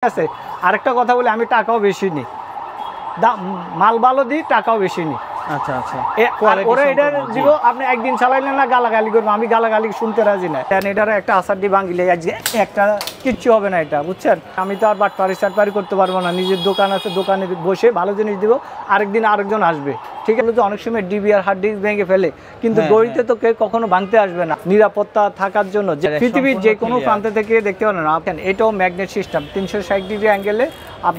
আছে। আরেকটা কথা বলি, আমি টাকাও বেশি নিই, মাল ভালো দিই, টাকাও বেশি নিই। আচ্ছা আচ্ছা, ওরা এটা দিব, আপনি একদিন চালাইলেন না, গালাগালি করবো, আমি গালাগালি শুনতে রাজি না। এটার একটা আসার দিয়ে ভাঙিলে একটা কিচ্ছু হবে না, এটা বুঝছেন। আমি তো আর বাটপারি সাটপারি করতে পারবো না, নিজের দোকান আছে, দোকানে বসে ভালো জিনিস দিব, আরেকদিন আরেকজন আসবে। ঠিক আছে, তো অনেক সময় ডিবিআর হার্ড ডিস্ক ভেঙে ফেলে, কিন্তু গড়িতে তো কেউ কখনো ভাঙতে আসবে না। নিরাপত্তা থাকার জন্য পৃথিবীর যে কোনো প্রান্ত থেকে দেখতে পারেন আপনি। এটাও ম্যাগনেট সিস্টেম, 360 ডিগ্রি অ্যাঙ্গেলে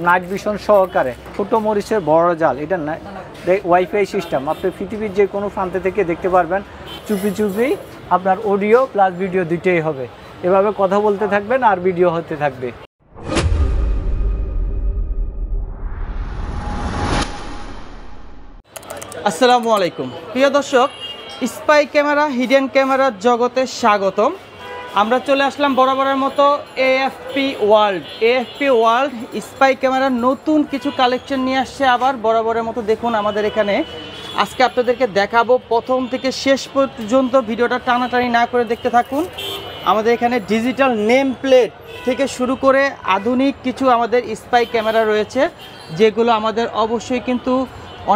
নাইট ভিশন সহকারে, ছোটো মরিচের বড় জাল, এটা না ওয়াইফাই সিস্টেম, আপনি পৃথিবীর যে কোনো প্রান্ত থেকে দেখতে পারবেন। চুপি চুপি আপনার অডিও প্লাস ভিডিও দুইটাই হবে। এভাবে কথা বলতে থাকবেন আর ভিডিও হতে থাকবে। আসসালামু আলাইকুম প্রিয় দর্শক, স্পাই ক্যামেরা হিডেন ক্যামেরার জগতে স্বাগতম। আমরা চলে আসলাম বরাবরের মতো এএফপি ওয়ার্ল্ড স্পাই ক্যামেরার নতুন কিছু কালেকশন নিয়ে আসছে আবার বরাবরের মতো। দেখুন আমাদের এখানে আজকে আপনাদেরকে দেখাবো, প্রথম থেকে শেষ পর্যন্ত ভিডিওটা টানাটানি না করে দেখতে থাকুন। আমাদের এখানে ডিজিটাল নেম প্লেট থেকে শুরু করে আধুনিক কিছু আমাদের স্পাই ক্যামেরা রয়েছে, যেগুলো আমাদের অবশ্যই কিন্তু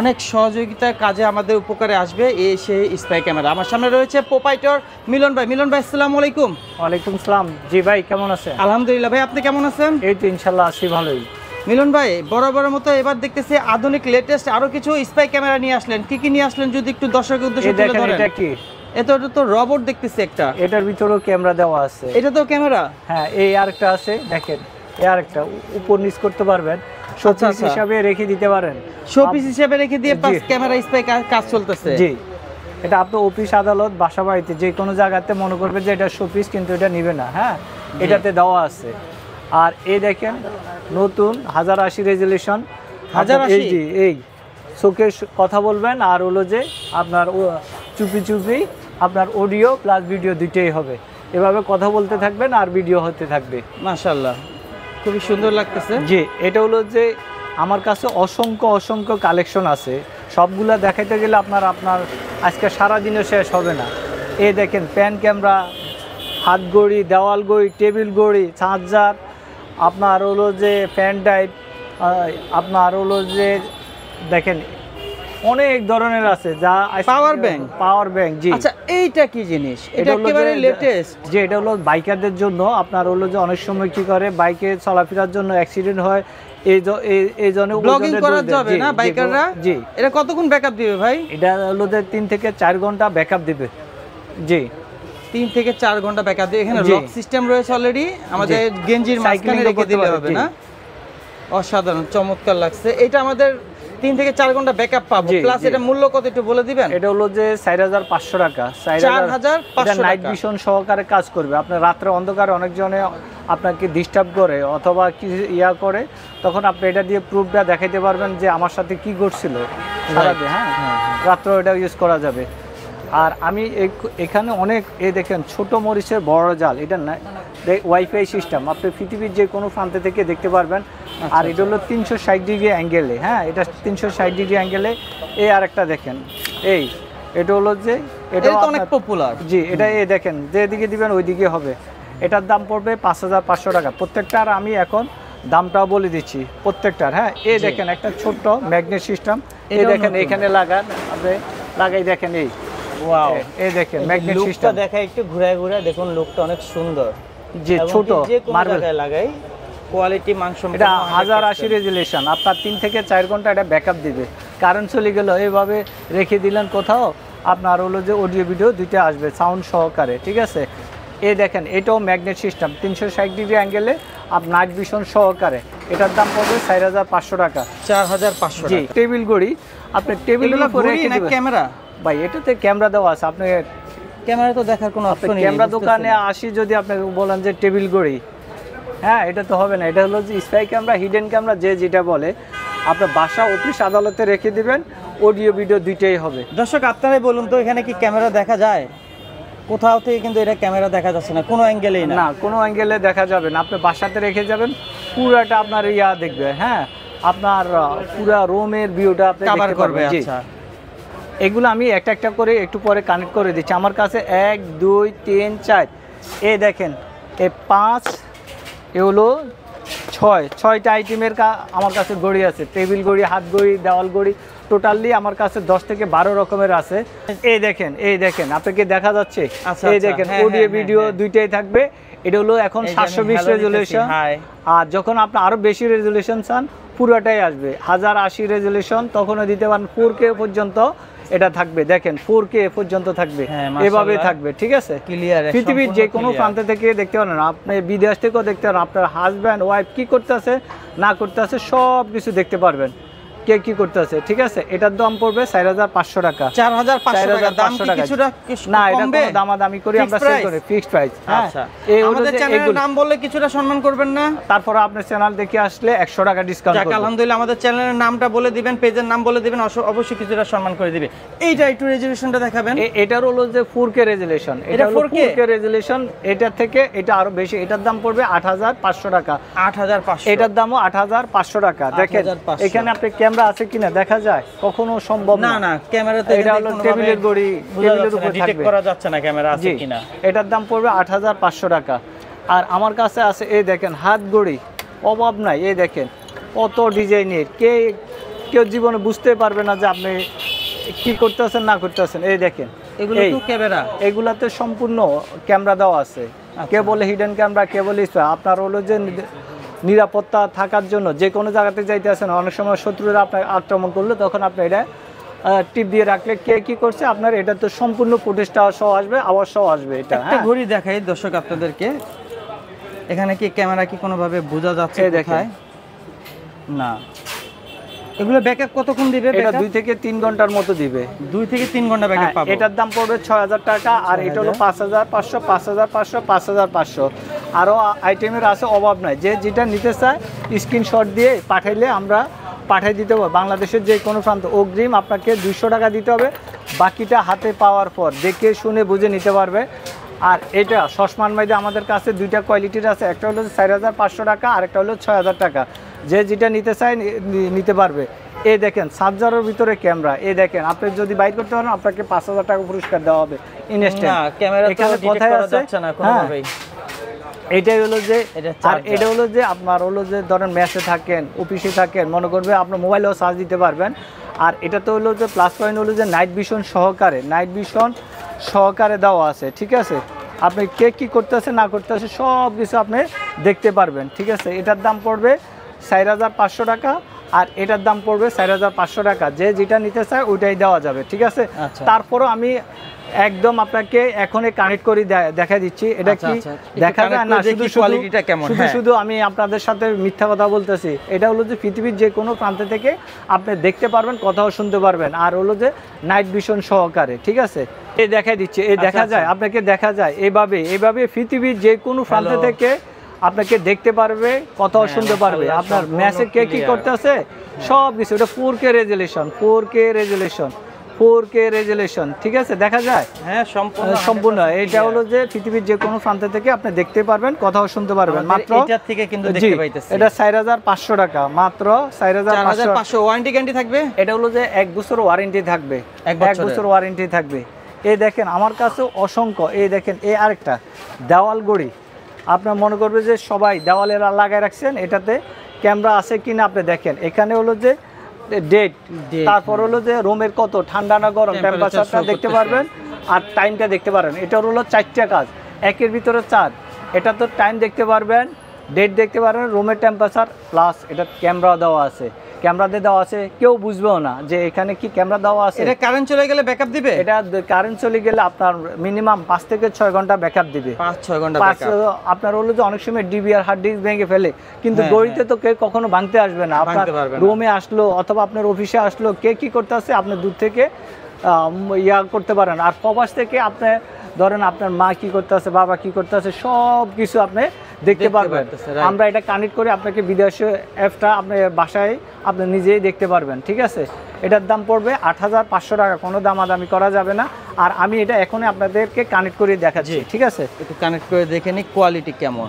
অনেক সহযোগিতার কাজে আমাদের উপকারে আসবে এই সেই স্পাই ক্যামেরা। আমার সামনে রয়েছে প্রোপাইটর মিলন ভাই। মিলন ভাই, আসসালামু আলাইকুম। ওয়ালাইকুম সালাম। জি ভাই, কেমন আছেন? আলহামদুলিল্লাহ ভাই, আপনি কেমন আছেন? এই তো ইনশাল্লাহ আছি ভালোই। মিলন ভাই, বরাবরের মতো এবার দেখতেছি আধুনিক লেটেস্ট আরো কিছু স্পাই ক্যামেরা নিয়ে আসলেন। কি কি নিয়ে আসলেন যদি একটু দর্শকের উদ্দেশ্যে তুলে ধরেন। এটা কি? এটা তো রোবট দেখতেছি একটা, এটার ভিতরেও ক্যামেরা দেওয়া আছে। এটা তো ক্যামেরা? হ্যাঁ, এই আরেকটা আছে, দেখেন এই আরেকটা উপর নিচ করতে পারবেন, শোপিস হিসাবে রেখে দিতে পারেন। শোপিস হিসাবে রেখে দিয়ে পাঁচ ক্যামেরা স্পাই কাজ চলতেছে। জি, এটা আপনার অফিস আদালত বাসা বাড়িতে যে কোনো জায়গাতে মনে করবে যে এটা শোপিস, কিন্তু এটা নিবে না। হ্যাঁ, এটাতে দেওয়া আছে। আর এই দেখেন নতুন 1080 রেজুলেশন, 1080। এই চোখের কথা বলবেন আর হলো যে আপনার চুপি চুপি আপনার অডিও প্লাস ভিডিও দুইটাই হবে। এভাবে কথা বলতে থাকবেন আর ভিডিও হতে থাকবে। মাশাআল্লাহ, খুবই সুন্দর লাগতেছে। জি, এটা হলো যে আমার কাছে অসংখ্য কালেকশন আছে, সবগুলা দেখাইতে গেলে আপনার আজকে সারাদিনও শেষ হবে না। এই দেখেন প্যান ক্যামেরা, হাত ঘড়ি, দেওয়াল ঘড়ি, টেবিল ঘড়ি, চার্জার, আপনার হলো যে প্যান ড্রাইভ, আপনার হলো যে দেখেন অনেক ধরনের আছে, যা পাওয়ার ব্যাংক। জি, আচ্ছা এইটা কি জিনিস? এটা একেবারে লেটেস্ট। যে এটা হলো বাইকারদের জন্য, আপনার হলো যে অনেক সময় কি করে বাইকে চলাফেরার জন্য অ্যাক্সিডেন্ট হয়, এই জন্য ব্লগিং করা যাবে না বাইকাররা। জি, এটা কতক্ষণ ব্যাকআপ দিবে ভাই? এটা হলো যে 3 থেকে 4 ঘন্টা ব্যাকআপ দিবে। জি, 3 থেকে 4 ঘন্টা ব্যাকআপ দিবে। এখানে লক সিস্টেম রয়েছে অলরেডি, আমাদের গেঞ্জির মাঝখানে রেখে দিলে হবে না? অসাধারণ, চমৎকার লাগছে। এটা আমাদের 3 থেকে 4 ঘন্টা ব্যাকআপ পাবো। প্লাস এটা মূল্য কত একটু বলে দিবেন? এটা হলো যে 4500 টাকা। 4500 নাইট ভিশন সহকারে কাজ করবে। আপনার রাত্রে অন্ধকারে অনেকজনে আপনাকে ডিস্টার্ব করে অথবা কি করে, তখন আপনি এটা দিয়ে প্রুফটা দেখাইতে পারবেন যে আমার সাথে কি ঘটছিল সারাদিন। হ্যাঁ, রাত্রে এটা ইউজ করা যাবে। আর আমি এখানে অনেক দেখেন ছোট মরিচের বড় জাল, এটা না ওয়াইফাই সিস্টেম, আপনি পৃথিবীর যে কোনো প্রান্ত থেকে দেখতে পারবেন। আর এটা হলো 360 ডিগ্রি অ্যাঙ্গেলে। হ্যাঁ, এটা 360 ডিগ্রি অ্যাঙ্গেলে। এই আরেকটা দেখেন, এটা হলো যে এটা অনেক পপুলার। জি, এটা দেখেন যেদিকে দিবেন ওইদিকে হবে। এটার দাম পড়বে 5500 টাকা প্রত্যেকটা। আর আমি এখন দামটাও বলে দিচ্ছি প্রত্যেকটার। হ্যাঁ, দেখেন একটা ছোট্ট ম্যাগনেট সিস্টেম, দেখেন এখানে লাগান, আপনি লাগাই দেখেন। ওয়াও, দেখেন ম্যাগনেট সিস্টেম দেখা একটু ঘুরে দেখুন, লুকটা অনেক সুন্দর। যে ছোট মার্বেল লাগাই, কোয়ালিটি মাংস। এটা 1080 রেজুলেশন, আপনার 3 থেকে 4 ঘন্টা এটা ব্যাকআপ দিবে। কারেন্ট চলে গেল এইভাবে রেখে দিলেন কোথাও, আপনার হলো যে অডিও ভিডিও দুইটা আসবে সাউন্ড সহকারে। ঠিক আছে, দেখেন এটাও ম্যাগনেট সিস্টেম, 360 ডিগ্রি অ্যাঙ্গেলে নাইট ভিশন সহকারে। এটার দাম পড়বে 4500 টাকা। 4500 জি, টেবিল ঘড়ি, আপনি টেবিলের উপরে রেখে দিবেন। ক্যামেরা ভাই, এটাতে ক্যামেরা দেওয়া আছে। আপনি ক্যামেরা তো দেখার কোনো অপশন নেই। ক্যামেরা দোকানে আসি যদি আপনি বলেন যে টেবিল ঘড়ি, হ্যাঁ, এটা তো হবে না। এটা হলো যে স্পাই ক্যামেরা, হিডেন ক্যামেরা, যে যেটা বলে, আপনার বাসা অফিস আদালতে রেখে দিবেন, অডিও ভিডিও দুইটাই হবে। দর্শক আপনারাই বলুন তো, এখানে কি ক্যামেরা দেখা যায়? কোথাও থেকে কিন্তু এটা ক্যামেরা দেখা যাচ্ছে না, কোনো অ্যাঙ্গেলেই না, কোনো অ্যাঙ্গেলে দেখা যাবে না। আপনি বাসাতে রেখে যাবেন, পুরোটা আপনার দেখবে। হ্যাঁ, আপনার পুরো রুমের ভিউটা আপনি কভার করবে। আচ্ছা, এগুলো আমি একটা একটা করে একটু পরে কানেক্ট করে দিচ্ছি। আমার কাছে 1 2 3 4 দেখেন, 5 হলো ছয়টা আইটেমের আমার কাছে ঘড়ি আছে, টেবিল ঘড়ি, হাত ঘড়ি, দেওয়াল ঘড়ি, টোটালি আমার কাছে 10 থেকে 12 রকমের আছে। এই দেখেন আপনাকে দেখা যাচ্ছে, এই দেখেন অডিও ভিডিও দুইটাই থাকবে। এটা হলো এখন 720 রেজুলেশন, আর যখন আপনি আরো বেশি রেজুলেশন চান পুরোটাই আসবে 1080 রেজুলেশন, তখনও দিতে পারেন। 4K পর্যন্ত এটা থাকবে, দেখেন 4K পর্যন্ত থাকবে, এভাবে থাকবে, ঠিক আছে। পৃথিবীর যে কোনো প্রান্ত থেকে দেখতে পারেন, আপনি বিদেশ থেকেও দেখতে পারেন, আপনার হাজব্যান্ড ওয়াইফ কি করতেছে না করতেছে সব কিছু দেখতে পারবেন, কে কি করতেছে, ঠিক আছে। এটার দাম পড়বে 4500 টাকা। 4500 টাকা দাম কি কিছুটা না, এটা কোনো দামাদামি করি আমরা, সেল করে ফিক্সড প্রাইস। আচ্ছা, আমাদের চ্যানেলের নাম বললে কিছুটা সম্মান করবেন না? তারপর আপনার চ্যানেল দেখে আসলে 100 টাকা ডিসকাউন্ট করব। আলহামদুলিল্লাহ, আমাদের চ্যানেলের নামটা বলে দিবেন, পেজের নাম বলে দিবেন, অবশ্যই কিছুটা সম্মান করে দিবে। এইটা একটু রেজুলেশনটা দেখাবেন। এটার হলো যে 4K রেজুলেশন, এটা 4K রেজুলেশন, এটা থেকে এটা আরো বেশি। এটার দাম পড়বে 8500 টাকা। 8500, এটার দামও 8500 টাকা। দেখেন এখানে আপনি ক্যামেরা আছে কিনা দেখা যায়, কখনো সম্ভব না। না, ক্যামেরাতে এটা হলো টেবিলের ঘড়ি, টেবিলের উপর ডিটেক্ট করা যাচ্ছে না ক্যামেরা আছে কিনা। এটার দাম পড়বে 8500 টাকা। আর আমার কাছে আছে এই দেখেন হাত ঘড়ি, অভাব নাই। এই দেখেন কত ডিজাইনের, কেউ জীবনে বুঝতে পারবে না যে আপনি কি করতেছেন না করতেছেন। এই দেখেন এগুলো তো ক্যামেরা, এগুলাতে সম্পূর্ণ ক্যামেরা দেওয়া আছে। কে বলে হিডেন ক্যামেরা, কে বলে আপনার হলো যে নিরাপত্তা থাকার জন্য যে কোনো জায়গাতে যাইতে আসেন, অনেক সময় শত্রুরা আপনার আক্রমণ করলো, তখন আপনি এটা টিপ দিয়ে রাখলে কে কি করছে আপনার এটা তো সম্পূর্ণ ফুটেজটা সহ আসবে, আওয়াজ সহ আসবে। এটা একটা ঘড়ি দেখাই দর্শক আপনাদেরকে, এখানে কি ক্যামেরা কি কোনোভাবে বোঝা যাচ্ছে দেখায় না? এগুলো ব্যাকআপ কতক্ষণ দিবে? এটা 2 থেকে 3 ঘন্টার মতো দিবে। 2 থেকে 3 ঘন্টা ব্যাকআপ পাবো। এটার দাম পড়বে 6000 টাকা। আর এটা হলো 5500, 5500, 5500। আরও আইটেমের আছে, অভাব নাই। যে যেটা নিতে চায় স্ক্রিনশট দিয়ে পাঠাইলে আমরা পাঠিয়ে দিতে হবে বাংলাদেশের যে কোনো প্রান্ত। অগ্রিম আপনাকে 200 টাকা দিতে হবে, বাকিটা হাতে পাওয়ার পর দেখে শুনে বুঝে নিতে পারবে। আর এটা সসমান মাইদে আমাদের কাছে দুইটা কোয়ালিটির আছে, একটা হলো 4500 টাকা আর একটা হলো 6000 টাকা। যে যেটা নিতে চায় নিতে পারবে। এই দেখেন সার্জারের ভিতরে ক্যামেরা, এই দেখেন আপনি যদি বাইর করতে পারেন আপনাকে 5000 টাকা পুরস্কার দেওয়া হবে ইনস্ট্যান্ট। ক্যামেরা এখানে কোথায় আছে না কোনোভাবেই। এটাই হলো যে, আর এটা হলো যে আপনার হলো যে ধরেন ম্যাচে থাকেন, অফিসে থাকেন, মনে করবে আপনার মোবাইলেও চার্জ দিতে পারবেন। আর এটা তো হলো যে প্লাস পয়েন্ট হলো যে নাইট ভিশন সহকারে দেওয়া আছে, ঠিক আছে। আপনি কে কী করতেছে না করতেছে সব কিছু আপনি দেখতে পারবেন, ঠিক আছে। এটার দাম পড়বে 4500 টাকা আর এটার দাম পড়বে 4500 টাকা। যে যেটা নিতে চায় ওইটাই দেওয়া যাবে, ঠিক আছে। তারপরও আমি একদম আপনাকে এখনই কানেক্ট করে দেখা দিচ্ছি। এটা কি দেখা যায় না, শুধু আমি আপনাদের সাথে মিথ্যা কথা বলতেছি। এটা হলো যে পৃথিবীর যে কোনো প্রান্ত থেকে আপনি দেখতে পারবেন, কথাও শুনতে পারবেন। আর হলো যে নাইট ভিশন সহকারে, ঠিক আছে। এই দেখাই দিচ্ছি, এই দেখা যায় আপনাকে, দেখা যায় এইভাবে পৃথিবীর যে কোনো প্রান্ত থেকে আপনাকে দেখতে পারবে, কথাও শুনতে পারবে। আপনার ম্যাচে কে কি করতেছে সব কিছু। এটা 4K রেজুলেশন, ঠিক আছে, দেখা যায়। হ্যাঁ, সম্পূর্ণ। এটা হলো যে পৃথিবীর যে কোনো প্রান্ত থেকে আপনি দেখতে পারবেন, কথাও শুনতে পারবেন। মাত্র এটা থেকে কিন্তু দেখতে পাইতেছি। এটা 4500 টাকা, মাত্র 4500। ওয়ারেন্টি গ্যারান্টি থাকবে। এটা হলো যে 1 বছর ওয়ারেন্টি থাকবে, 1 বছর ওয়ারেন্টি থাকবে। এই দেখেন আমার কাছে অসংখ্য, এই দেখেন এই আরেকটা দেওয়াল ঘড়ি। আপনার মনে করবে যে সবাই দেওয়ালে লাগায় রাখছেন, এটাতে ক্যামেরা আছে কিনা আপনি দেখেন। এখানে হলো যে ডেট, তারপর হলো যে রুমের কত ঠান্ডা না গরম টেম্পারেচারটা দেখতে পারবেন আর টাইমটা দেখতে পারবেন। এটার হলো 4টা কাজ, একের ভিতরে 4। এটা তো টাইম দেখতে পারবেন, ডেট দেখতে পারবেন, রুমের টেম্পারেচার, প্লাস এটা ক্যামেরা দেওয়া আছে। ক্যামেরাতে দেওয়া আছে, কেউ বুঝবেও না যে এখানে কি ক্যামেরা দেওয়া আছে। এটা কারেন্ট চলে গেলে ব্যাকআপ দিবে। এটা কারেন্ট চলে গেলে আপনার মিনিমাম 5 থেকে 6 ঘন্টা ব্যাকআপ দিবে। 5-6 ঘন্টা ব্যাকআপ। আপনার হলো যে অনেক সময় ডিবিআর হার্ড ডিস্ক ভেঙে ফেলে, কিন্তু ঘড়িতে তো কেউ কখনো ভাঙতে আসবে না। আপনার রুমে আসলো অথবা আপনার অফিসে আসলো, কে কি করতে আসছে আপনি দূর থেকে করতে পারেন। আর প্রবাস থেকে আপনি ধরেন আপনার মা কি করতে আছে, বাবা কি করতে আছে, সব কিছু আপনি দেখতে পারবেন। আমরা এটা কানেক্ট করে আপনাকে বিদেশে অ্যাপটা আপনার বাসায় আপনি নিজেই দেখতে পারবেন, ঠিক আছে। এটার দাম পড়বে 8500 টাকা, কোনো দামাদামি করা যাবে না। আর আমি এটা এখনই আপনাদেরকে কানেক্ট করে দেখাচ্ছি, ঠিক আছে। একটু কানেক্ট করে দেখে নিই কোয়ালিটি কেমন।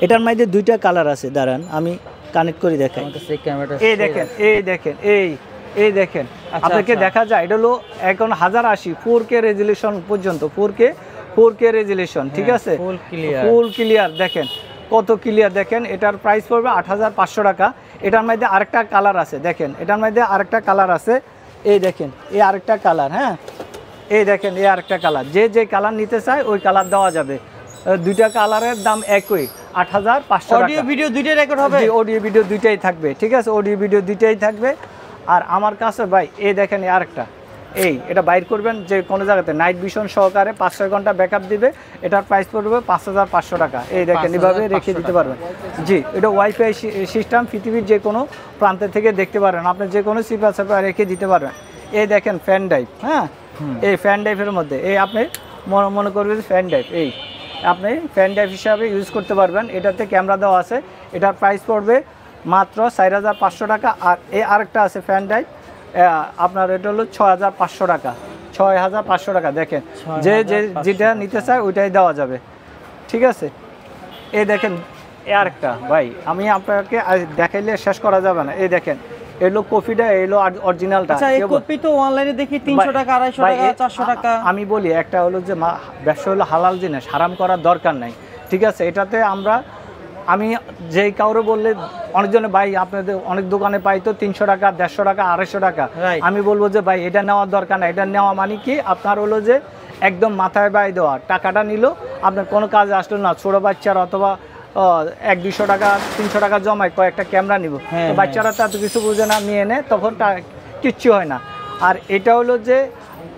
এটার মধ্যে 2টা কালার আছে, দাঁড়ান আমি কানেক্ট করে দেখাই। এই দেখেন, এই দেখেন আপনাকে দেখা যায়। এটা হলো এখন 1080 4K রেজুলেশন পর্যন্ত, 4K রেজুলেশন, ঠিক আছে, ফুল ক্লিয়ার। দেখেন কত ক্লিয়ার দেখেন। এটার প্রাইস পড়বে 8500 টাকা। এটার মধ্যে আরেকটা কালার আছে দেখেন, এটার মধ্যে আরেকটা কালার আছে, এই দেখেন এই আরেকটা কালার, হ্যাঁ এই দেখেন এই আরেকটা কালার, যে কালার নিতে চায় ওই কালার দেওয়া যাবে। দুইটা কালারের দাম একই, 8500 টাকা। অডিও ভিডিও দুইটাই রেকর্ড হবে? অডিও ভিডিও দুইটাই থাকবে, ঠিক আছে, অডিও ভিডিও দুইটাই থাকবে। আর আমার কাছে ভাই এই দেখেন এই আরেকটা, এটা বাইর করবেন যে কোনো জায়গাতে নাইট ভিশন সহকারে 5-6 ঘন্টা ব্যাকআপ দিবে। এটার প্রাইস পড়বে 5500 টাকা। এই দেখেন এভাবে রেখে দিতে পারবেন। জি, এটা ওয়াইফাই সিস্টেম, পৃথিবীর যে কোনো প্রান্ত থেকে দেখতে পারেন, আপনি যে কোনো সিপা রেখে দিতে পারবেন। এই দেখেন ফ্যান ড্রাইভ, হ্যাঁ এই ফ্যান ড্রাইভের মধ্যে আপনি মনে করবেন ফ্যান ড্রাইভ, আপনি ফ্যান ড্রাইভ হিসাবে ইউজ করতে পারবেন। এটাতে ক্যামেরা দেওয়া আছে। এটার প্রাইস পড়বে মাত্র 4500 টাকা। আর আরেকটা আছে ফ্যান ড্রাইভ, আপনার এটা হলো 6500 টাকা। 6500 টাকা। দেখেন যেটা নিতে চায় ওইটাই দেওয়া যাবে, ঠিক আছে। এই দেখেন আরেকটা ভাই, আমি আপনাকে দেখাইলে শেষ করা যাবে না। এই দেখেন এলো কপিটা, এলো অরিজিনালটা। আচ্ছা, এই কপি তো অনলাইনে দেখি 300 টাকা, 250 টাকা, 400 টাকা। আমি বলি একটা হলো যে ব্যবসা হলো হালাল জিনিস, হারাম করার দরকার নাই, ঠিক আছে। এটাতে আমি যেই কাউরে বললে অনেকজনে ভাই আপনাদের অনেক দোকানে পাই তো 300 টাকা, 150 টাকা, 250 টাকা। আমি বলবো যে ভাই এটা নেওয়ার দরকার না। এটা নেওয়া মানে কি আপনার হলো যে একদম মাথায় বাই দেওয়া, টাকাটা নিল আপনার কোনো কাজে আসলো না। ছোটো বাচ্চার অথবা 100-200 টাকা 300 টাকা জমায় কয়েকটা ক্যামেরা নিব, বাচ্চারা তো এত কিছু বুঝে না, নিয়ে নেয়, তখন কিচ্ছু হয় না। আর এটা হলো যে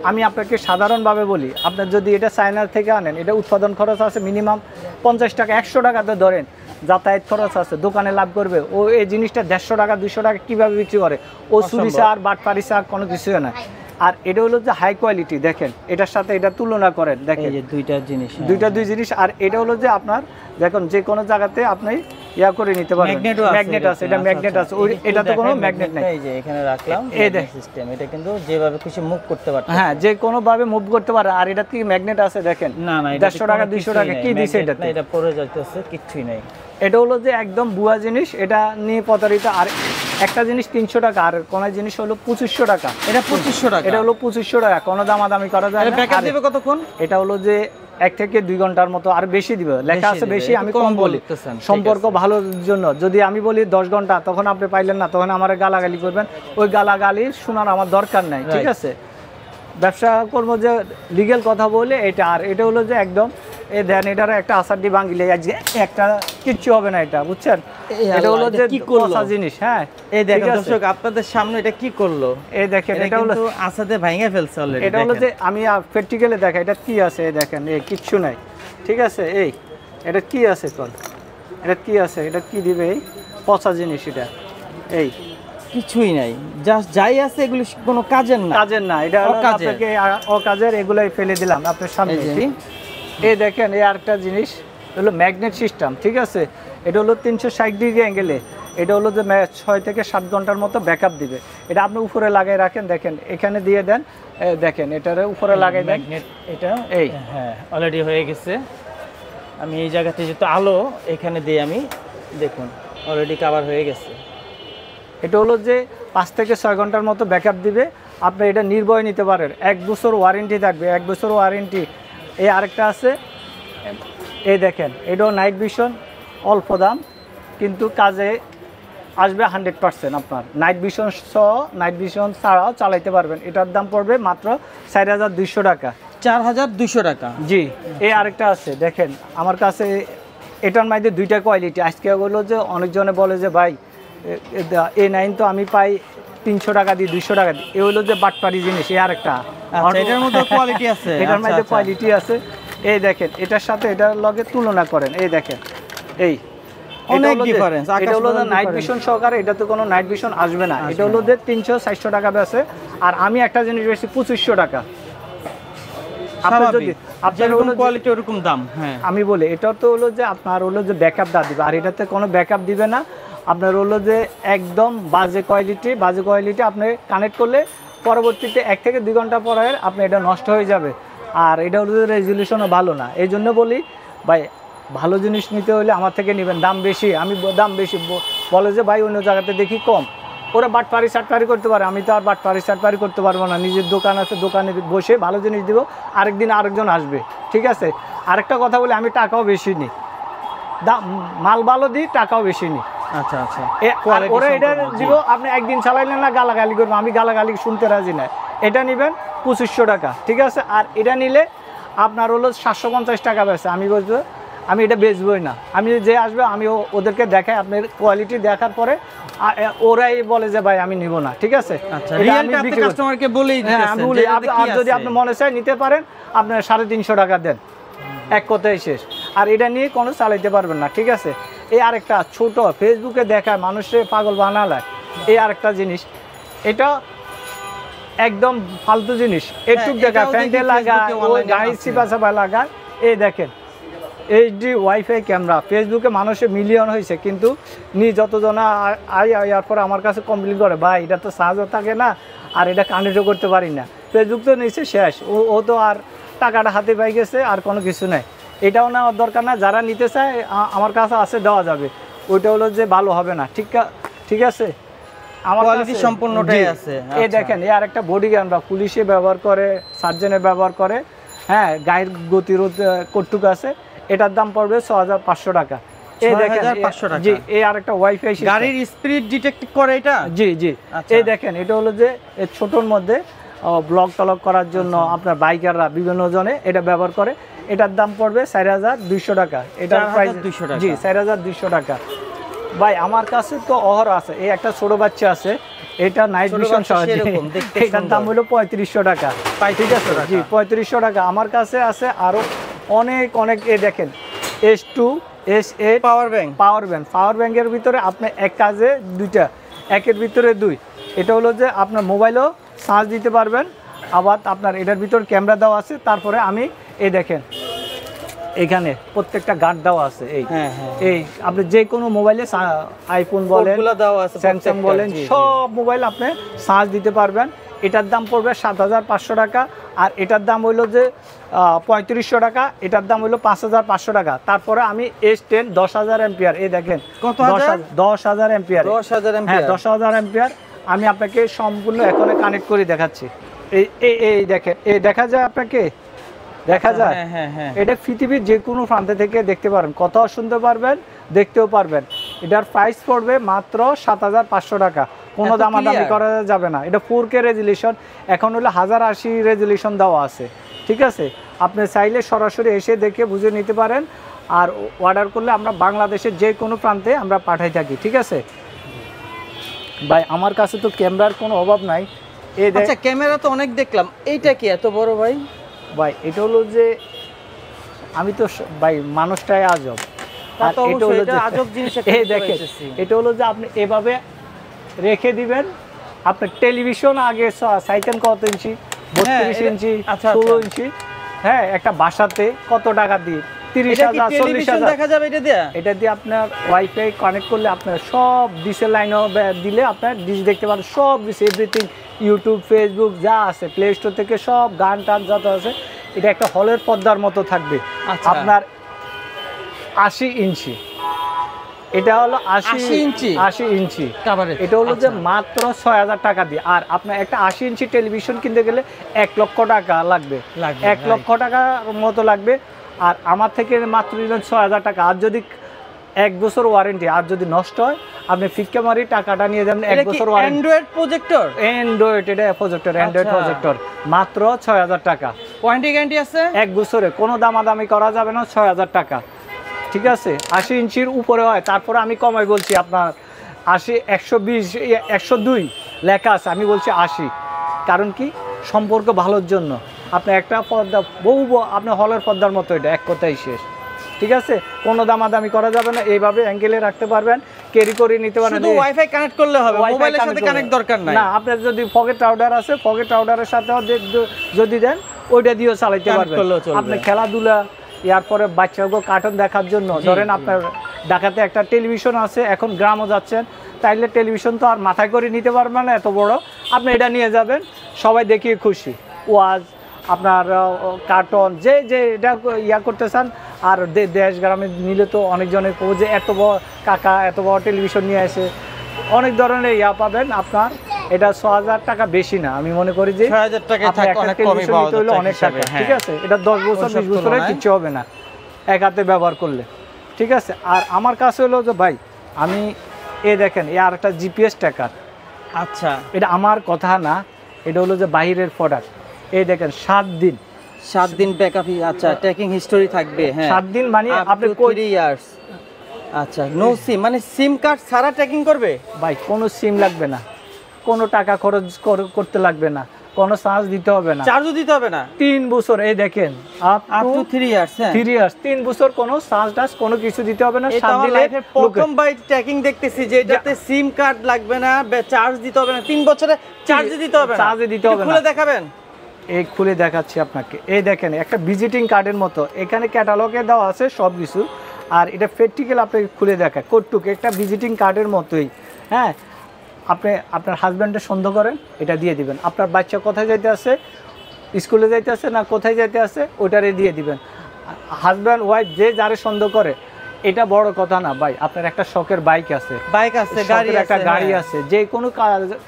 আমি আপনাকে সাধারণভাবে বলি, আপনার যদি এটা চায়না থেকে আনেন, এটা উৎপাদন খরচ আছে মিনিমাম 50 টাকা, 100 টাকাতে ধরেন, যাতায়াত খরচ আছে, দোকানে লাভ করবে। ও এই জিনিসটা 150 টাকা 200 টাকা কীভাবে বিক্রি করে? ও চুরি চার বাটপারি চার কোনো কিছুই না। আর এটা হলো যে হাই কোয়ালিটি, দেখেন এটার সাথে এটা তুলনা করেন, দেখেন দুই জিনিস। আর এটা হলো যে আপনার দেখুন যে কোনো জায়গাতে আপনি করে নিতে পারবেন। ম্যাগনেট আছে, এটা ম্যাগনেট আছে, এটা তো কোনো ম্যাগনেট নাই। এই যে এখানে রাখলাম, এই সিস্টেম, এটা কিন্তু যেভাবে খুশি মুভ করতে পারবে, হ্যাঁ যে কোনো ভাবে মুভ করতে পারে। আর এটা কি ম্যাগনেট আছে দেখেন, না 150 টাকা 200 টাকা কি দিছে এটাতে? এটা পড়ে যাইতেছে, কিচ্ছুই নাই। এটা হলো যে একদম বুয়া জিনিস, এটা নিয়ে প্রতারিত। আর একটা জিনিস 300 টাকা, আর কোন জিনিস হলো 2500 টাকা। এটা 2500 টাকা, এটা হলো 2500 টাকা, কোনো দামাদামি করা যায় না। ব্যাকআপ দিবে কতক্ষণ? এটা হলো যে 1 থেকে 2 ঘন্টার মতো, আর বেশি দিবে, লেখা আছে বেশি, আমি কম বলি সম্পর্ক ভালোর জন্য। যদি আমি বলি 10 ঘন্টা, তখন আপনি পাইলেন না, তখন আমার গালাগালি করবেন। ওই গালাগালি শোনার আমার দরকার নাই, ঠিক আছে। ব্যবসা করবো যে লিগেল কথা বলে এটা। আর এটা হলো যে একদম এই দেন, এটার একটা আসারটি ভাঙিলে আজকে একটা কিচ্ছু হবে না, এটা বুঝছেন। এটা হলো যে কি কষা জিনিস, হ্যাঁ এই দেখেন দর্শক আপনাদের সামনে এটা কি করলো, এই দেখেন এটা হলো আসাতে ভাঙে ফেলছে অলরেডি। এটা হলো যে আমি প্র্যাকটিক্যালি দেখা, এটা কি আছে এই দেখেন, এই কিচ্ছু নাই, ঠিক আছে। এটা কি আছে কোন, এটা কি আছে, এটা কি দিবে, এই পচা জিনিস, এটা এই কিছুই নাই, জাস্ট যাই আছে এগুলো কোনো কাজের না, এটা আপনাকে অকাজের, এগুলাই ফেলে দিলাম আপনার সামনে। এই দেখেন এই আরেকটা জিনিস হলো ম্যাগনেট সিস্টেম, ঠিক আছে। এটা হলো 360 ডিগ্রি অ্যাঙ্গেলে, এটা হলো যে 6 থেকে 7 ঘন্টার মতো ব্যাকআপ দিবে। এটা আপনি উপরে লাগিয়ে রাখেন, দেখেন এখানে দিয়ে দেন, দেখেন এটার উপরে লাগাই দেন। ম্যাগনেট এটা হ্যাঁ অলরেডি হয়ে গেছে। আমি এই জায়গাতে যেহেতু আলো এখানে দিয়ে আমি দেখুন অলরেডি কভার হয়ে গেছে। এটা হলো যে 5 থেকে 6 ঘন্টার মতো ব্যাকআপ দিবে। আপনি এটা নির্ভয় নিতে পারেন, 1 বছর ওয়ারেন্টি থাকবে, 1 বছর ওয়ারেন্টি। এই আরেকটা আছে, এই দেখেন এটাও নাইট ভিশন, অল্প দাম কিন্তু কাজে আসবে 100%। আপনার নাইট ভিশন সহ নাইট ভিশন ছাড়াও চালাইতে পারবেন। এটার দাম পড়বে মাত্র 4200 টাকা। 4200 টাকা, জি। এই আরেকটা আছে দেখেন আমার কাছে, এটার মধ্যে 2টা কোয়ালিটি। আজকে হলো যে অনেকজনে বলে যে ভাই A9 তো আমি পাই 300 টাকা দিই, 200 টাকা দিই, এ হলো যে বাটপারি জিনিস। এই আরেকটা এটার মধ্যে কোয়ালিটি আছে, এটার মধ্যে কোয়ালিটি আছে। এই দেখেন এটার সাথে এটার লগে তুলনা করেন, এই দেখেন এই অনেক ডিফারেন্স। এটা হলো যে নাইট ভিশন সহকারে, এটা তো কোনো নাইট ভিশন আসবে না। এটা হলো যে 300-400 টাকা বেছে। আর আমি একটা জিনিস বেশি 2500 টাকা। কোয়ালিটি ওরকম দাম, হ্যাঁ আমি বলি এটা তো হলো যে আপনার হলো যে ব্যাকআপ দিবে, আর এটাতে কোনো ব্যাকআপ দিবে না। আপনার হলো যে একদম বাজে কোয়ালিটি। আপনি কানেক্ট করলে পরবর্তীতে 1 থেকে 2 ঘন্টা পরে আপনি এটা নষ্ট হয়ে যাবে। আর এটা হলো যে রেজলিউশনও ভালো না। এই জন্য বলি ভাই ভালো জিনিস নিতে হলে আমার থেকে নেবেন। দাম বেশি, আমি দাম বেশি বলে যে ভাই অন্য জায়গাতে দেখি কম, ওরা বাটপারি সাটপারি করতে পারে, আমি তো আর বাটপারি সাটপারি করতে পারবো না। নিজের দোকান আছে, দোকানে বসে ভালো জিনিস দিব, আরেকদিন আরেকজন আসবে, ঠিক আছে। আরেকটা কথা বলি, আমি টাকাও বেশি নিই, মাল ভালো দিই, টাকাও বেশি নিই। আচ্ছা আচ্ছা, আর ওরা এটা দিব, আপনি একদিন চালাইলেন না গালাগালি করবো, আমি গালাগালি শুনতে রাজি না। এটা নেবেন 2500 টাকা, ঠিক আছে। আর এটা নিলে আপনার হলো 750 টাকা বেচে। আমি বলবো আমি এটা বেচবই না, আমি যে আসবে আমি ওদেরকে দেখাই, আপনার কোয়ালিটি দেখার পরে ওরাই বলে যে ভাই আমি নিব না, ঠিক আছে। আচ্ছা, রিয়েলটা আপনি কাস্টমারকে বলেই হ্যাঁ, আমি বলি যদি আপনি মনে চায় নিতে পারেন, আপনার 350 টাকা দেন, এক কথাই শেষ। আর এটা নিয়ে কোনো চালাইতে পারবেন না, ঠিক আছে। এই আরেকটা ছোট ফেসবুকে দেখায় মানুষের পাগল বানালায়, এই আরেকটা জিনিস, এটা একদম ফালতু জিনিস। একটু দেখা ফ্যান্ডে লাগায়, ওই গাড়ির চিপা চাপা লাগায়। এই দেখেন এইচডি ওয়াইফাই ক্যামেরা, ফেসবুকে মানুষের মিলিয়ন হয়েছে, কিন্তু যতজনা আয়ার পরে আমার কাছে কমপ্লেন করে, ভাই এটা তো চার্জও থাকে না, আর এটা কানেক্টও করতে পারি না। ফেসবুক তো নিচে শেষ, ও তো আর টাকাটা হাতে পাই গেছে, আর কোনো কিছু নেই। এটাও নেওয়ার দরকার না, যারা নিতে চায় আমার কাছে আছে, দেওয়া যাবে। ওইটা হলো যে ভালো হবে না, ঠিক আছে। আমার কোয়ালিটি সম্পূর্ণটাই আছে। এই দেখেন, এই আর একটা বডি ক্যামেরা পুলিশে ব্যবহার করে, সার্জনে ব্যবহার করে, হ্যাঁ, গায়ের গতিরোধ কটুক আছে। এটার দাম পড়বে 6500 টাকা। এই দেখেন, 6500 টাকা। জি, এই আর একটা ওয়াইফাই সিস্টেম, গাড়ির স্পিড ডিটেক্ট করে এটা। জি জি। আচ্ছা। এই দেখেন, এটা হলো যে এই ছোটর মধ্যে ব্লগ টলক করার জন্য আপনার বাইকাররা বিভিন্ন জনে এটা ব্যবহার করে। এটার দাম পড়বে 4200 টাকা। এটার প্রাইস 4200 টাকা। জি, 4200 টাকা। ভাই আমার কাছে তো অহর আছে, এই একটা ছোট বাচ্চা আছে, এটা নাইট ভিশন সহ, এটার দাম হলো 3500 টাকা। ঠিক আছে, জি, 3500 টাকা। আমার কাছে আছে আরো অনেক। এই দেখেন S2 S8 পাওয়ার ব্যাংকের ভিতরে আপনি এক কাজে দুইটা, একের ভিতরে দুই। এটা হলো যে আপনার মোবাইলও চার্জ দিতে পারবেন, আবার আপনার এটার ভিতর ক্যামেরা দেওয়া আছে। তারপরে আমি এই দেখেন এখানে প্রত্যেকটা গার্ড দেওয়া আছে। এই আপনি যে কোনো মোবাইলে, আইফোন বলেন, স্যামসাং বলেন, সব মোবাইল আপনি চার্জ দিতে পারবেন। এটার দাম পড়বে 7500 টাকা। আর এটার দাম হইলো যে 3500 টাকা। এটার দাম হইলো 5500 টাকা। তারপরে আমি S10 10,000 এম্পিয়ার, এই দেখেন 10,000 এম্পিয়ার, 10,000 এম্পিয়ার। আমি আপনাকে সম্পূর্ণ এখানে কানেক্ট করে দেখাচ্ছি। এই দেখেন, এই দেখা যায়, আপনাকে দেখা যায়। এটা পৃথিবীর যে কোনো প্রান্তে থেকে দেখতে পারেন, কথাও শুনতে পারবেন, দেখতেও পারবেন। এটার প্রাইস পড়বে মাত্র 7500 টাকা। কোনো দামাদামি করা যাবে না। এটা 4K রেজুলেশন, এখন হলো 1080 রেজুলেশন দেওয়া আছে, ঠিক আছে। আপনি চাইলে সরাসরি এসে দেখে বুঝে নিতে পারেন। আর অর্ডার করলে আমরা বাংলাদেশের যে কোনো প্রান্তে আমরা পাঠাই থাকি, ঠিক আছে ভাই। আমার কাছে তো ক্যামেরার কোনো অভাব নাই। আচ্ছা, ক্যামেরা তো অনেক দেখলাম, এইটা কি এত বড় ভাই? ভাই এটা হলো যে আমি তো ভাই মানুষটাই আজব। এই দেখেন, এটা হলো যে আপনি এভাবে রেখে দিবেন। আপনার টেলিভিশন আগে সাইকেল কত ইঞ্চি, 32 ইঞ্চি, 16 ইঞ্চি, হ্যাঁ, একটা বাসাতে কত টাকা দিয়ে 30,000 40,000 দেখা যাবে। এটা দিয়ে আপনার ওয়াইফাই কানেক্ট করলে আপনার সব ডিশের লাইনও দিলে আপনার ডিশ দেখতে পারেন, সব ডিশ, এভরিথিং, ইউটিউব, ফেসবুক যা আছে, প্লে স্টোর থেকে সব গান টান যত আছে। এটা একটা হলের পর্দার মতো থাকবে। আপনার 80 ইঞ্চি, এটা হলো 80 ইঞ্চি। এটা হলো যে মাত্র 6000 টাকা দিয়ে। আর আপনার একটা 80 ইঞ্চি টেলিভিশন কিনতে গেলে 1 লক্ষ টাকা লাগবে, 1 লক্ষ টাকার মতো লাগবে। আর আমার থেকে মাত্র নিলেন 6000 টাকা। আর যদি 1 বছর ওয়ারেন্টি, আর যদি নষ্ট হয় আপনি ফিক্কা মারি টাকাটা নিয়ে যাবেন। 1 বছর ওয়ারেন্টি। অ্যান্ড্রয়েড প্রজেক্টর, এটা প্রজেক্টর, অ্যান্ড্রয়েড প্রজেক্টর, মাত্র 6000 টাকা। ওয়ারেন্টি গ্যারান্টি আছে 1 বছরে, কোনো দামাদামি করা যাবে না। 6000 টাকা, ঠিক আছে। 80 ইঞ্চির উপরে হয়, তারপরে আমি কমাই বলছি আপনার 80, 120, 102 লেখা আছে, আমি বলছি 80। কারণ কি, সম্পর্ক ভালোর জন্য। আপনি একটা পর্দা আপনি হলের পর্দার মতো, এটা এক কথাই শেষ, ঠিক আছে। কোনো দামাদামি করা যাবে না। এইভাবে অ্যাঙ্গেলে রাখতে পারবেন, ক্যারি করে নিতে পারবেন। শুধু ওয়াইফাই কানেক্ট করলে হবে, মোবাইলের সাথে কানেক্ট দরকার নাই। না, আপনার যদি পকেট রাউটার আছে, পকেট রাউটারের সাথেও যদি দেন, ওইটা দিয়েও চালাইতে পারবেন। আপনি খেলাধুলা, এরপরে বাচ্চাকে কার্টুন দেখার জন্য, ধরেন আপনার ঢাকাতে একটা টেলিভিশন আছে, এখন গ্রামও যাচ্ছেন, তাইলে টেলিভিশন তো আর মাথায় করে নিতে পারবেন না এত বড়। আপনি এটা নিয়ে যাবেন, সবাই দেখিয়ে খুশি। ওয়াজ, আপনার কার্টুন, যে এটা করতে চান। আর দেশ গ্রামে নিলে তো অনেকজনে যে এত বড় কাকা এত বড় টেলিভিশন নিয়ে আসে, অনেক ধরনের পাবেন। আপনার এটা 6000 টাকা বেশি না, আমি মনে করি যে 6000 টাকায় অনেক কমই পাওয়া যাচ্ছে, অনেক টাকা, ঠিক আছে। এটা 10 বছর 20 বছরে কিছু হবে না এক হাতে ব্যবহার করলে। ঠিক আছে। আর আমার কাছে হলো যে ভাই আমি দেখেন আর একটা জিপিএস ট্র্যাকার। আচ্ছা, এটা আমার কথা না, এটা হলো যে বাইরের প্রোডাক্ট। দেখেন 7 দিন ব্যাকআপ। আচ্ছা, ট্র্যাকিং হিস্টোরি থাকবে। হ্যাঁ, 7 দিন মানে আপনি 3 ইয়ার্স। আচ্ছা, নো সিম মানে সিম কার্ড ছাড়া ট্র্যাকিং করবে ভাই, কোনো সিম লাগবে না, কোনো টাকা খরচ করতে লাগবে না, কোনো চার্জ দিতে হবে না, চার্জও দিতে হবে না। 3 বছর দেখেন আপ টু 3 ইয়ার্স। হ্যাঁ, 3 ইয়ার্স, 3 বছর কোনো চার্জ কোনো কিছু দিতে হবে না। এটা আমার লাইফের প্রথম বাইট ট্র্যাকিং দেখতেছি যে এটাতে সিম কার্ড লাগবে না, চার্জ দিতে হবে না, 3 বছরে চার্জ দিতে হবে না, চার্জ দিতে হবে না। খুলে দেখাবেন? খুলে দেখাচ্ছি আপনাকে। দেখেন একটা ভিজিটিং কার্ডের মতো, এখানে ক্যাটালগে দেওয়া আছে সব কিছু। আর এটা প্র্যাকটিক্যাল আপনাকে খুলে দেখায় কটুক একটা ভিজিটিং কার্ডের মতোই। হ্যাঁ, আপনি আপনার হাজব্যান্ডের সন্দেহ করেন, এটা দিয়ে দিবেন। আপনার বাচ্চা কোথায় যাইতে আছে, স্কুলে যাইতে আছে না কোথায় যাইতে আছে, ওটারে দিয়ে দিবেন। হাজব্যান্ড ওয়াইফ যে যারে সন্দেহ করে, এটা বড় কথা না ভাই। আপনার একটা শখের বাইক আছে, একটা গাড়ি আছে, যে কোনো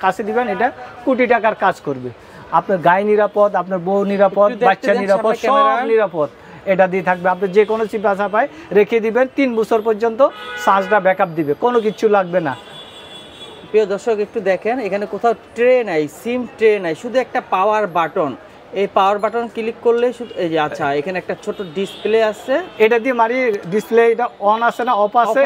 কাছে দিবেন, এটা কোটি টাকার কাজ করবে। আপনার গায়ে নিরাপদ, আপনার বউ নিরাপদ, বাচ্চা নিরাপদ, সব নিরাপদ এটা দিয়ে থাকবে। আপনি যে কোনো চিপা চাপায় রেখে দিবেন, 3 বছর পর্যন্ত চার্জটা ব্যাকআপ দিবে, কোনো কিছু লাগবে না। প্রিয় দর্শক, একটু দেখেন, এখানে কোথাও ট্রে নাই, সিম ট্রে নাই, শুধু একটা পাওয়ার বাটন। এই পাওয়ার বাটন ক্লিক করলে শুধু এই যে, আচ্ছা, এখানে একটা ছোট ডিসপ্লে আছে, এটা দিয়ে মারি ডিসপ্লে, এটা অন আছে না অফ আছে,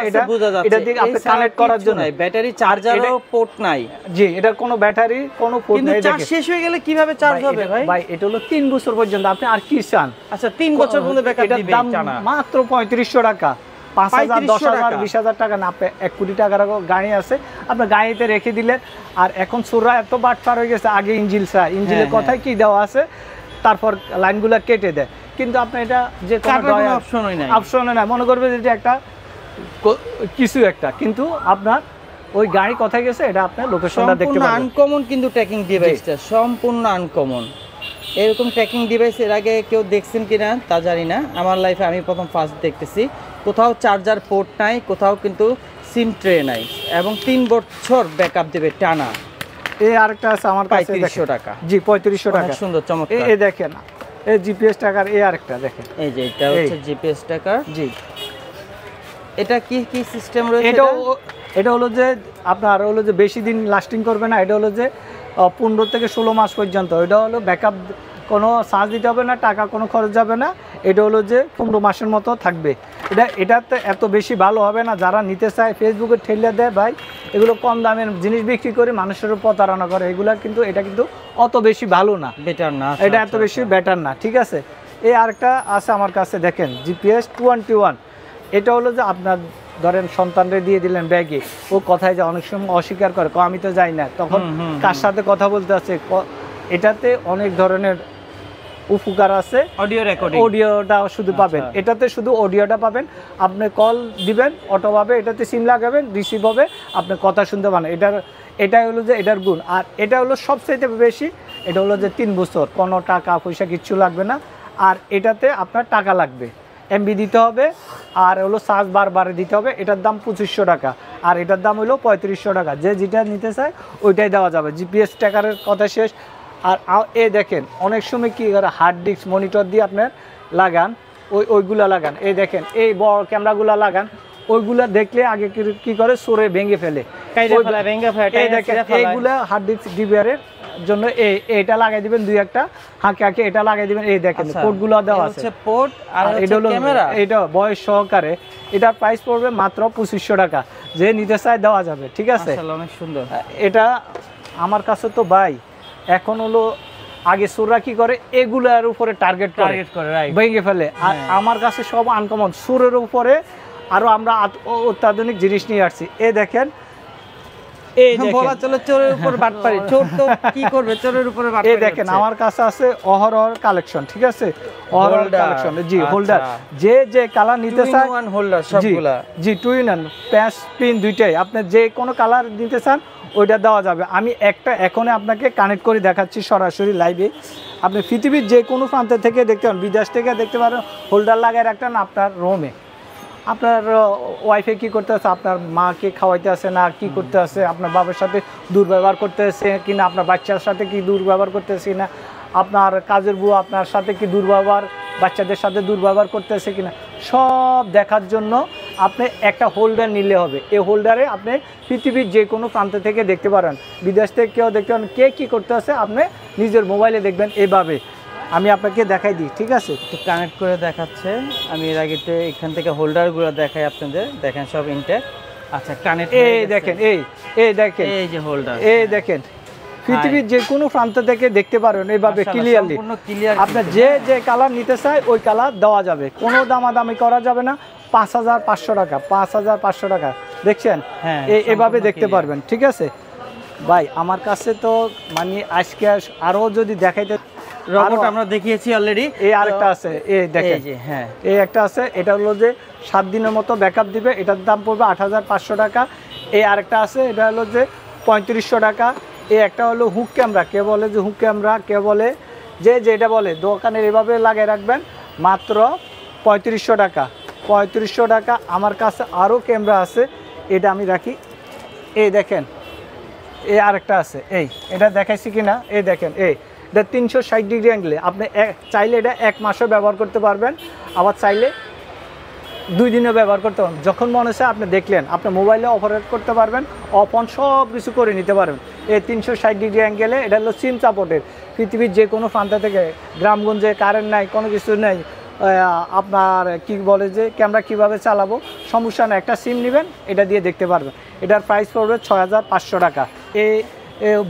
এটা দিয়ে আপনি কানেক্ট করার জন্য ব্যাটারি চার্জারও পোর্ট নাই। জি, এটার কোনো ব্যাটারি কোনো পোর্ট নেই। চার্জ শেষ হয়ে গেলে কিভাবে চার্জ হবে ভাই? ভাই, এটা হলো 3 বছর পর্যন্ত, আপনি আর কি চান? আচ্ছা, 3 বছর পর্যন্ত ব্যাকআপ দিবে। দাম মাত্র 3500 টাকা, 5000, 10,000, 20,000 টাকা না। আপনি 1 কোটি টাকার গাড়ি আছে, আপনার গাড়িতে রেখে দিলেন। আর এখন সুররা এত বাটপার হয়ে গেছে, আগে ইঞ্জিনের কথায় কি দেওয়া আছে, তারপর লাইনগুলো কেটে দেয়। কিন্তু আপনি এটা যে কোনো অপশনই নাই, মনে করবে যে একটা কিছু একটা, কিন্তু আপনার ওই গাড়ি কোথায় গেছে এটা আপনার লোকেশনটা দেখতে পাবেন। আনকমন কিন্তু ট্র্যাকিং ডিভাইসটা সম্পূর্ণ আনকমন। এরকম ট্র্যাকিং ডিভাইস এর আগে কেউ দেখছেন কিনা তা জানি না, আমার লাইফে আমি প্রথম ফার্স্ট দেখতেছি। কোথাও চার্জার পোর্ট নাই, কোথাও কিন্তু সিম ট্রে নাই, এবং 3 বছর ব্যাকআপ দেবে টানা। আরেকটা আছে আমার কাছে, 3500 টাকা। জি, 3500 টাকা, সুন্দর চমৎকার। দেখেন, জিপিএস ট্র্যাকার। আরেকটা দেখেন, এই যে এটা হচ্ছে জিপিএস ট্র্যাকার। জি, এটা কি সিস্টেম রয়েছে? এটা হলো যে আপনার হলো যে বেশি দিন লাস্টিং করবে না। এটা হলো যে 15 থেকে 16 মাস পর্যন্ত। এটা হলো ব্যাকআপ, কোনো চার্জ দিতে হবে না, টাকা কোনো খরচ যাবে না। এটা হলো যে 15 মাসের মতো থাকবে। এটাতে এত বেশি ভালো হবে না। যারা নিতে চায় ফেসবুকে ঠেলে দেয় ভাই, এগুলো কম দামের জিনিস বিক্রি করে মানুষের প্রতারণা করে, এগুলা কিন্তু এটা কিন্তু অত বেশি ভালো না, বেটার না, এটা এত বেশি বেটার না। ঠিক আছে, আরেকটা আছে আমার কাছে, দেখেন জিপিএস 21। এটা হলো যে আপনার ধরেন সন্তানরে দিয়ে দিলেন ব্যাগে, ও কথায় যায়, অনেক সময় অস্বীকার করে, আমি তো যাই না, তখন কার সাথে কথা বলতে আছে। এটাতে অনেক ধরনের উপকার আছে। অডিওটা শুধু পাবেন, এটাতে শুধু অডিওটা পাবেন। আপনি কল দিবেন, অটোভাবে এটাতে সিম লাগাবেন, রিসিভ হবে, আপনি কথা শুনতে পারেন। এটাই হলো যে এটার গুণ। আর এটা হলো সবচেয়ে বেশি, এটা হলো যে 3 বছর কোনো টাকা পয়সা কিচ্ছু লাগবে না। আর এটাতে আপনার টাকা লাগবে, এমবি দিতে হবে, আর হলো চার্জ বারবার দিতে হবে। এটার দাম 2500 টাকা, আর এটার দাম হলো 3500 টাকা। যে যেটা নিতে চায় ওইটাই দেওয়া যাবে। জিপিএস ট্র্যাকারের কথা শেষ। আর দেখেন, অনেক সময় কি করে হার্ড ডিস্ক মনিটর দিয়ে আপনার লাগান, ওইগুলা লাগান। দেখেন, এই বড় ক্যামেরাগুলো লাগান, ওইগুলা দেখলে আগে কি করে সরে ভেঙে ফেলে। দেখেন, এইগুলা হার্ড ডিস্ক ডিবিআরের জন্য এটা লাগাই দিবেন, 2-1টা হাঁকে এটা লাগাই দিবেন। দেখেন, পোর্টগুলো দেওয়া আছে, পোর্ট। আর এটা হলো ক্যামেরা, এটা বয়স সহকারে। এটার প্রাইস পড়বে মাত্র 2500 টাকা। যে নিতে চায় দেওয়া যাবে। ঠিক আছে, অনেক সুন্দর। এটা আমার কাছে তো ভাই এখন হলো, আগে সুররা কি করে, এগুলার উপরে টার্গেট করে ভেঙে ফেলে। আর আমার কাছে সব আনকমন, সুরের উপরে আরো আমরা অত্যাধুনিক জিনিস নিয়ে আসছি। দেখেন, দেখেন আমার কাছে আছে অহরহর কালেকশন। ঠিক আছে, অহরহর কালেকশন। জি, হোল্ডার, যে কালার নিতে চান, জি 2-in-1 প্যাচ পিন দুইটাই, আপনি যে কোনো কালার নিতে চান ওইটা দেওয়া যাবে। আমি একটা এখনই আপনাকে কানেক্ট করে দেখাচ্ছি সরাসরি লাইভে। আপনি পৃথিবীর যে কোনো প্রান্ত থেকে দেখতে পারেন, বিদেশ থেকে দেখতে পারেন। হোল্ডার লাগায় রাখতেন আপনার রুমে, আপনার ওয়াইফে কি করতে আছে, আপনার মাকে খাওয়াইতে আছে না কি করতে আছে, আপনার বাবার সাথে দুর্ব্যবহার করতে আছে কিনা, আপনার বাচ্চার সাথে কি দুর্ব্যবহার করতেছে কিনা, আপনার কাজের বুয়া আপনার সাথে কি দুর্ব্যবহার, বাচ্চাদের সাথে দুর্ব্যবহার করতেছে কিনা, সব দেখার জন্য আপনি একটা হোল্ডার নিলে হবে। এই হোল্ডারে আপনি পৃথিবীর যে কোনো প্রান্ত থেকে দেখতে পারেন, বিদেশ থেকে কেউ দেখতে পারেন, কে কী করতে আছে আপনি নিজের মোবাইলে দেখবেন। এভাবে আমি আপনাকে দেখাই দিই, ঠিক আছে? একটু কানেক্ট করে দেখাচ্ছে। আমি এর আগেতে এখান থেকে হোল্ডারগুলো দেখাই আপনাদের, দেখেন সব ইনটেক। আচ্ছা কানেক্ট, এই দেখেন, এই দেখেন, এই যে হোল্ডার, এই দেখেন পৃথিবীর যে কোনো প্রান্ত থেকে দেখতে পারেন এইভাবে ক্লিয়ারলি। আপনার যে কালার নিতে চায় ওই কালার দেওয়া যাবে, কোনো দামাদামি করা যাবে না। 5500 টাকা, 5500 টাকা, দেখছেন? হ্যাঁ, এভাবে দেখতে পারবেন, ঠিক আছে ভাই? আমার কাছে তো মানে আজকে আরও যদি দেখাইতে, রোবট আমরা দেখিয়েছি অলরেডি। এই আরেকটা আছে, এই দেখেন, হ্যাঁ এই একটা আছে, এটা হলো যে 7 দিনের মতো ব্যাকআপ দিবে, এটার দাম পড়বে 8500 টাকা। এই আরেকটা আছে, এটা হলো যে 3500 টাকা। এই একটা হলো হুক ক্যামেরা, কে বলে যে হুক ক্যামেরা, কে বলে যে যেটা বলে দোকানের এভাবে লাগিয়ে রাখবেন, মাত্র 3500 টাকা। 3500 টাকা। আমার কাছে আরও ক্যামেরা আছে, এটা আমি রাখি। এই দেখেন, এই আরেকটা আছে, এটা দেখাইছি কি না? এই দেখেন, এটা 360 ডিগ্রি অ্যাঙ্গেলে। আপনি চাইলে এটা 1 মাসও ব্যবহার করতে পারবেন, আবার চাইলে 2 দিনও ব্যবহার করতে পারবেন। যখন মনে হচ্ছে আপনি দেখলেন, আপনি মোবাইলে অপারেট করতে পারবেন, অফ অন সব কিছু করে নিতে পারবেন। এই 360 ডিগ্রি অ্যাঙ্গেলে, এটা হলো সিম সাপোর্টের। পৃথিবীর যে কোনো প্রান্ত থেকে, গ্রামগঞ্জে কারেন্ট নাই, কোনো কিছু নেই, আপনার কি বলে যে ক্যামেরা কিভাবে চালাবো, সমস্যা না, একটা সিম নেবেন, এটা দিয়ে দেখতে পারবেন। এটার প্রাইস পড়বে 6500 টাকা। এই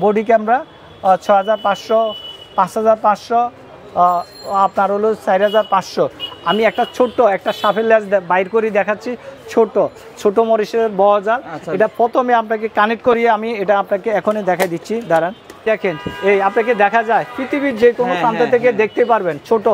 বডি ক্যামেরা 6500, 5500, আপনার হলো 4500। আমি একটা ছোট্ট একটা সাফের ল্যাস বাইর করে দেখাচ্ছি, ছোট মরিচের বজাল। এটা প্রথমে আপনাকে কানেক্ট করিয়ে আমি এটা আপনাকে এখনই দেখাই দিচ্ছি, দাঁড়ান। দেখেন, এই আপনাকে দেখা যায় পৃথিবীর যে কোনো প্রান্ত থেকে দেখতে পারবেন। ছোট,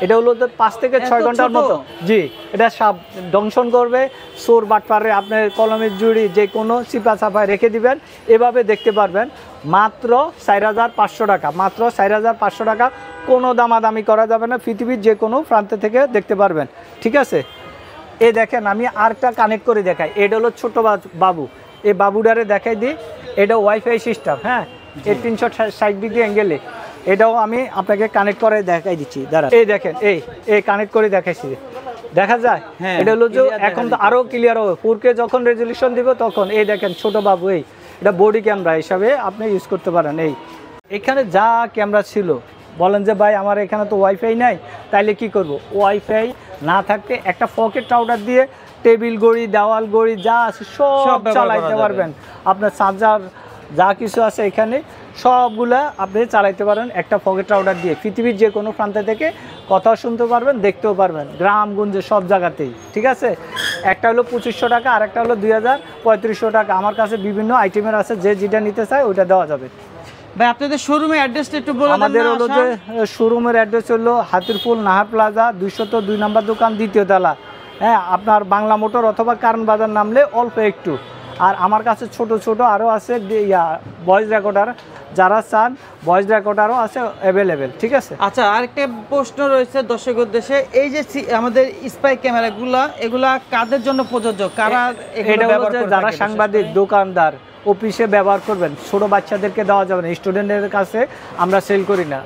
এটা হলো 5 থেকে 6 ঘন্টার মতো। জি, এটা সাপ দংশন করবে, সোর বাটপারে আপনার কলমের জুড়ি যে কোনো চিপা চাপায় রেখে দিবেন, এভাবে দেখতে পারবেন। মাত্র 4500 টাকা, মাত্র 4500 টাকা। কোনো দামাদামি করা যাবে না, পৃথিবীর যে কোনো প্রান্ত থেকে দেখতে পারবেন, ঠিক আছে? এই দেখেন, আমি আরেকটা কানেক্ট করে দেখাই। এটা হলো ছোট বাবু, এই বাবুডারে দেখাই দিই। এটা ওয়াইফাই সিস্টেম, হ্যাঁ, এই 360 ডিগ্রি অ্যাঙ্গেলে। এটাও আমি আপনাকে কানেক্ট করে দেখাই দিচ্ছি, দাঁড়া। এই দেখেন, এই কানেক্ট করে দেখাইছি, দেখা যায়? এটা হলো যে এখন তো আরও ক্লিয়ার হবে, 4K যখন রেজলিউশন দিব তখন। এই দেখেন ছোট বাবু, এটা বডি ক্যামেরা হিসাবে আপনি ইউজ করতে পারেন। এখানে যা ক্যামেরা ছিল, বলেন যে ভাই আমার এখানে তো ওয়াইফাই নাই, তাইলে কি করব? ওয়াইফাই না থাকতে একটা পকেট রাউটার দিয়ে টেবিল গড়ি, দেওয়াল গড়ি যা আছে সব চালাইতে পারবেন। আপনার চার্জার যা কিছু আছে এখানে সবগুলা আপনি চালাইতে পারেন একটা পকেট রাউটার দিয়ে। পৃথিবীর যে কোনো প্রান্ত থেকে কথা শুনতে পারবেন, দেখতেও পারবেন, গ্রামগঞ্জে সব জায়গাতেই, ঠিক আছে? একটা হলো 2500 টাকা, আর একটা হলো 3500 টাকা। আমার কাছে বিভিন্ন আইটেমের আছে, যে যেটা নিতে চায় ওইটা দেওয়া যাবে। ভাই আপনাদের শোরুমের অ্যাড্রেসটা একটু বলে দেন। আমাদের হলো যে শোরুমের অ্যাড্রেস হলো হাতিরপুল নাহার প্লাজা 202 নম্বর দোকান, 2য় তলা। হ্যাঁ, আপনার বাংলা মোটর অথবা কারণ বাজার নামলে অল্প একটু। আর আমার কাছে ছোট আরও আছে ভয়েস রেকর্ডার, যারা চান ভয়েস রেকর্ডারও আছে অ্যাভেলেবেল, ঠিক আছে? আচ্ছা, আরেকটা প্রশ্ন রয়েছে দর্শক উদ্দেশ্যে, এই যে আমাদের স্পাই ক্যামেরাগুলা, এগুলা কাদের জন্য প্রযোজ্য, কারা এটা হলো যে যারা সাংবাদিক, দোকানদার, অফিসে ব্যবহার করবেন, ছোট বাচ্চাদেরকে দেওয়া যাবে না, স্টুডেন্টের কাছে আমরা সেল করি না।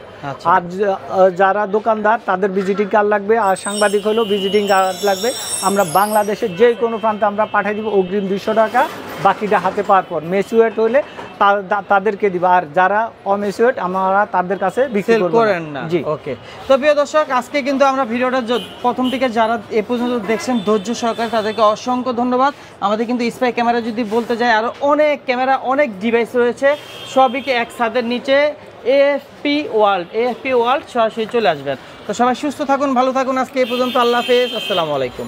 আর যারা দোকানদার তাদের ভিজিটিং কার্ড লাগবে, আর সাংবাদিক হলেও ভিজিটিং কার্ড লাগবে। আমরা বাংলাদেশের যে কোনো প্রান্তে আমরা পাঠিয়ে দিব, অগ্রিম 200 টাকা, বাকিটা হাতে পাওয়ার পর। মেচুয়েট হলে তাদেরকে দিব, আর যারা অমেচুয়েট আমরা তাদের কাছে বিক্রি করেন না। জি, ওকে। তো প্রিয় দর্শক, আজকে কিন্তু আমরা ভিডিওটা প্রথম থেকে যারা এ পর্যন্ত দেখছেন ধৈর্য সহকারে, তাদেরকে অসংখ্য ধন্যবাদ। আমাদের কিন্তু স্পাই ক্যামেরা যদি বলতে যাই, আরও অনেক ক্যামেরা, অনেক ডিভাইস রয়েছে, সবই এক ছাদের নিচে। এএফপি ওয়ার্ল্ড সরাসরি চলে আসবেন। তো সবাই সুস্থ থাকুন, ভালো থাকুন। আজকে এই পর্যন্ত, আল্লাহ হাফেজ, আসসালামু আলাইকুম।